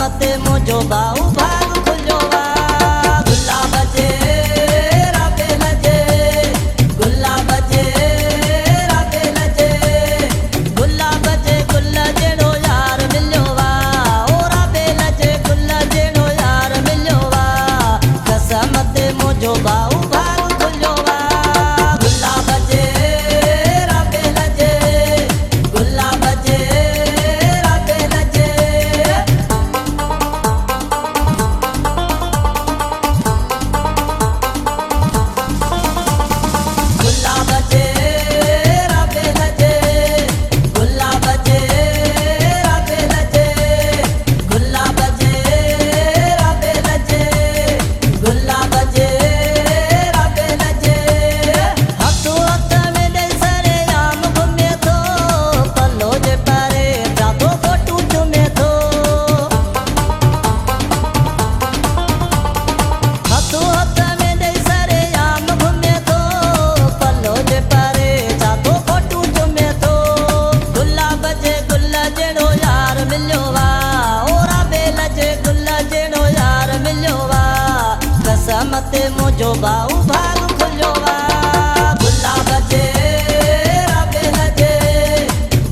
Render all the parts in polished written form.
मते मुझो बाऊ भाग खुलो वा गुलाब जे राबे लजे गुलाब जे राबे लजे गुलाब जे गुल जेड़ो यार मिलो वा ओ राबे लजे गुल जेड़ो यार मिलो वा कसम ते मुझो बाऊ भाग खुलो वा गुलाब जे राबे लजे गुलाब जे राबे लजे गुलाब जे राबे लजे गुलाब जे राबे लजे गुलाब जे राबे लजे गुलाब जे राबे लजे हथो हथ में दे सरे आम घुमे थो पलो जे पारे जातो फोटू चुमे थो हथो हथ में दे सरे आम घुमे थो पलो जे पारे जातो फोटू चुमे थो गुलाब जे गुल जेड़ो यार मिलो वा ओ राबे लजे गुल जेड़ो यार मिलो वा कसम ते मुझो बाऊ भाग खुलो वा गुलाब जे राबे लजे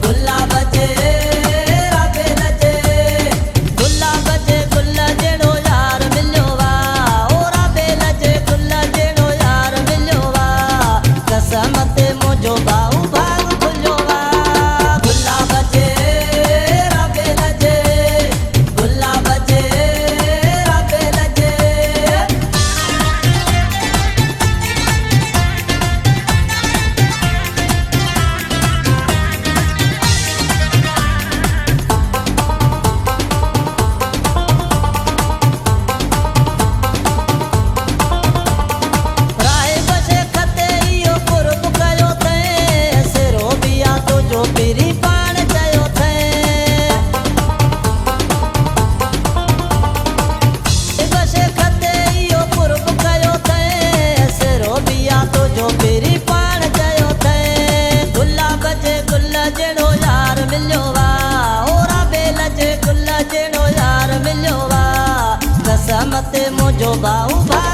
गुलाब जे राबे लजे गुलाब जे गुल जेड़ो यार मिलो वा ओ राबे लजे गुल जेड़ो यार मिलो वा कसम ते मुझो बाऊ भाग खुलो वा गुलाब जे राबे लजे गुलाब जे राबे लजे राहे बसे खते इयो कुर्ब कयो थे सिरो बिया तो जो पीरी पाण चयो थे बसे खते इयो कुर्ब कयो थे सिरो बिया तो जो पीरी पाण चयो थे गुलाब जे गुल जेड़ो यार मिलो वा ओ राबे लजे गुल जेड़ो यार मिलो वा कसम ते मुझो बाऊ भाग